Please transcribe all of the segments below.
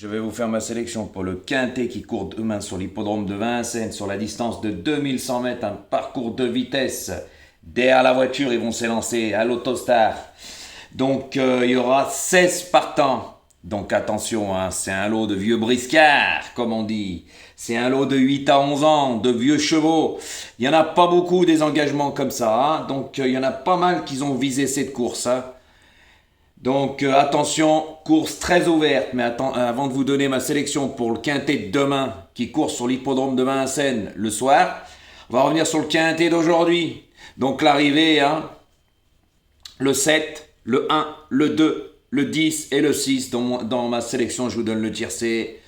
Je vais vous faire ma sélection pour le quintet qui court demain sur l'hippodrome de Vincennes sur la distance de 2100 mètres, un parcours de vitesse. Derrière la voiture, ils vont s'élancer à l'Autostar. Donc il y aura 16 partants. Donc attention, hein, c'est un lot de vieux briscards, comme on dit. C'est un lot de 8 à 11 ans, de vieux chevaux. Il n'y en a pas beaucoup des engagements comme ça. Hein. Donc il y en a pas mal qui ont visé cette course. Hein. Donc attention, course très ouverte, mais avant de vous donner ma sélection pour le quintet de demain qui court sur l'hippodrome de Vincennes le soir, on va revenir sur le quintet d'aujourd'hui. Donc l'arrivée, hein, le 7, le 1, le 2, le 10 et le 6. Dans ma sélection, je vous donne le tiercé,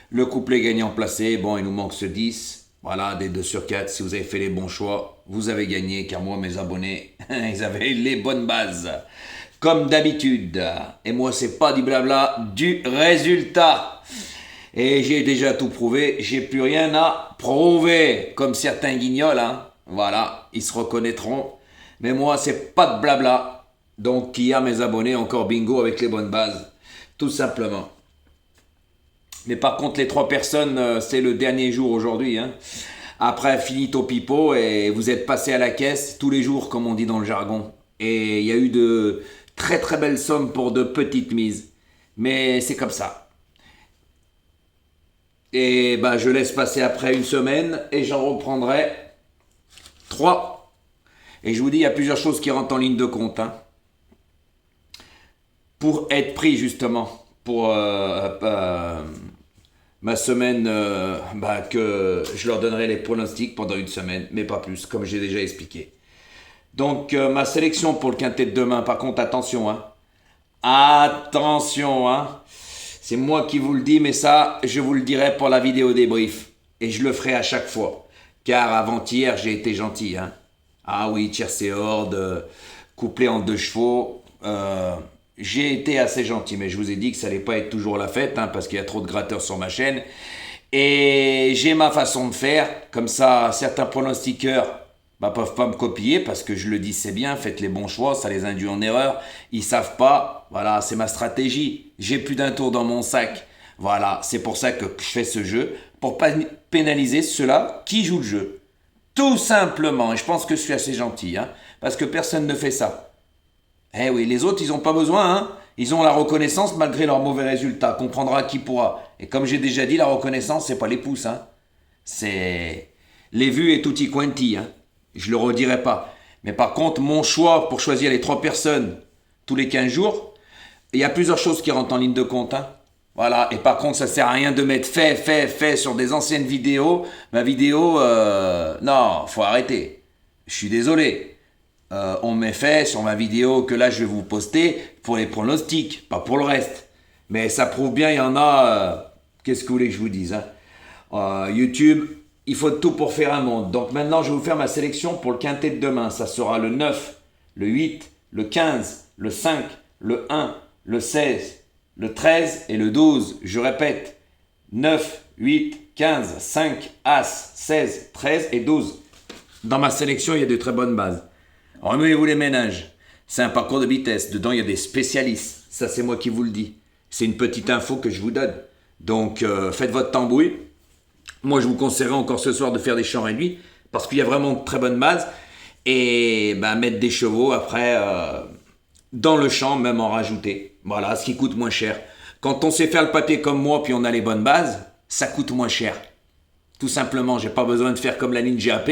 le couplet gagnant placé. Bon, il nous manque ce 10. Voilà, des 2 sur 4. Si vous avez fait les bons choix, vous avez gagné, car moi, mes abonnés, ils avaient les bonnes bases. Comme d'habitude. Et moi, c'est pas du blabla, du résultat. Et j'ai déjà tout prouvé, j'ai plus rien à prouver. Comme certains guignols, hein. Voilà, ils se reconnaîtront. Mais moi, c'est pas de blabla. Donc, qui a mes abonnés, encore bingo avec les bonnes bases. Tout simplement. Mais par contre, les 3 personnes, c'est le dernier jour aujourd'hui. Hein. Après, finito pipo, et vous êtes passés à la caisse tous les jours, comme on dit dans le jargon. Et il y a eu de très très belles sommes pour de petites mises. Mais c'est comme ça. Et ben, je laisse passer après une semaine et j'en reprendrai 3. Et je vous dis, il y a plusieurs choses qui rentrent en ligne de compte. Hein. Pour être pris justement pour ma semaine, que je leur donnerai les pronostics pendant une semaine, mais pas plus, comme j'ai déjà expliqué. Donc ma sélection pour le quintet de demain, par contre attention, hein. Attention, hein. C'est moi qui vous le dis, mais ça, je vous le dirai pour la vidéo débrief. Et je le ferai à chaque fois. Car avant-hier, j'ai été gentil, hein. Ah oui, tiercé horde, couplé en 2 chevaux. J'ai été assez gentil, mais je vous ai dit que ça allait pas être toujours la fête, hein, parce qu'il y a trop de gratteurs sur ma chaîne. Et j'ai ma façon de faire. Comme ça, certains pronostiqueurs peuvent pas me copier, parce que je le dis, c'est bien, faites les bons choix, ça les induit en erreur. Ils savent pas, voilà, c'est ma stratégie. J'ai plus d'un tour dans mon sac. Voilà, c'est pour ça que je fais ce jeu, pour pas pénaliser ceux-là qui jouent le jeu. Tout simplement, et je pense que je suis assez gentil, hein, parce que personne ne fait ça. Eh oui, les autres, ils n'ont pas besoin, hein. Ils ont la reconnaissance malgré leurs mauvais résultats. Comprendra qui pourra. Et comme j'ai déjà dit, la reconnaissance, c'est pas les pouces, hein. C'est les vues et tutti quanti, hein. Je le redirai pas. Mais par contre, mon choix pour choisir les 3 personnes tous les 15 jours, il y a plusieurs choses qui rentrent en ligne de compte, hein. Voilà. Et par contre, ça sert à rien de mettre fait sur des anciennes vidéos. Ma vidéo, non, faut arrêter. Je suis désolé. On met fait sur ma vidéo que là je vais vous poster pour les pronostics, pas pour le reste. Mais ça prouve bien, il y en a. Qu'est-ce que vous voulez que je vous dise, hein? YouTube, il faut tout pour faire un monde. Donc maintenant, je vais vous faire ma sélection pour le quintet de demain. Ça sera le 9, le 8, le 15, le 5, le 1, le 16, le 13 et le 12. Je répète, 9, 8, 15, 5, As, 16, 13 et 12. Dans ma sélection, il y a de très bonnes bases. Remuez-vous les ménages. C'est un parcours de vitesse. Dedans, il y a des spécialistes. Ça, c'est moi qui vous le dis. C'est une petite info que je vous donne. Donc, faites votre tambouille. Moi, je vous conseillerais encore ce soir de faire des champs réduits parce qu'il y a vraiment de très bonnes bases. Et mettre des chevaux après dans le champ, même en rajouter. Voilà, ce qui coûte moins cher. Quand on sait faire le pâté comme moi, puis on a les bonnes bases, ça coûte moins cher. Tout simplement, j'ai pas besoin de faire comme la Ninja AP.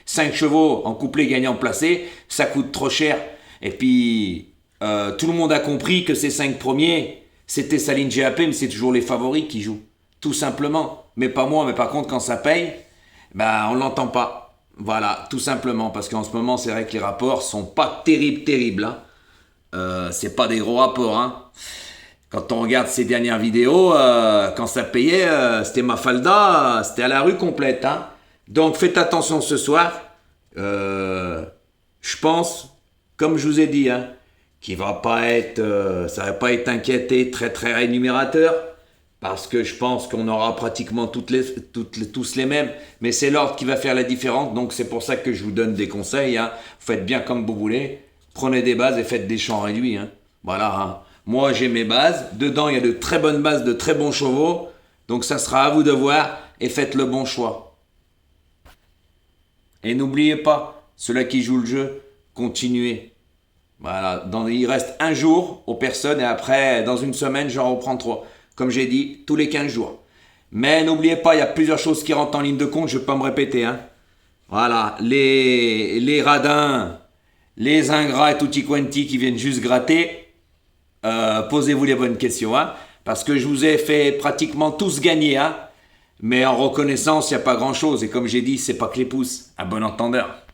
5 chevaux en couplet gagnant placé, ça coûte trop cher. Et puis, tout le monde a compris que ces 5 premiers, c'était Saline GAP, mais c'est toujours les favoris qui jouent. Tout simplement. Mais pas moi, mais par contre, quand ça paye, on l'entend pas. Voilà, tout simplement. Parce qu'en ce moment, c'est vrai que les rapports sont pas terribles. Hein. C'est pas des gros rapports. Hein. Quand on regarde ces dernières vidéos, quand ça payait, c'était Mafalda, c'était à la rue complète. Hein. Donc faites attention ce soir. Je pense, comme je vous ai dit, hein, qu'il va pas être, ça va pas être inquiété très rémunérateur, parce que je pense qu'on aura pratiquement tous les mêmes, mais c'est l'ordre qui va faire la différence. Donc c'est pour ça que je vous donne des conseils. Hein. Faites bien comme vous voulez, prenez des bases et faites des champs réduits. Hein. Voilà. Hein. Moi, j'ai mes bases. Dedans, il y a de très bonnes bases, de très bons chevaux. Donc, ça sera à vous de voir et faites le bon choix. Et n'oubliez pas, ceux-là qui jouent le jeu, continuez. Voilà, il reste un jour aux personnes et après, dans une semaine, j'en reprends 3. Comme j'ai dit, tous les 15 jours. Mais n'oubliez pas, il y a plusieurs choses qui rentrent en ligne de compte, je ne vais pas me répéter. Hein. Voilà, les radins, les ingrats et tutti quanti qui viennent juste gratter, posez-vous les bonnes questions. Hein, parce que je vous ai fait pratiquement tous gagner. Hein, mais en reconnaissance, il n'y a pas grand-chose. Et comme j'ai dit, c'est pas que les pouces. Un bon entendeur.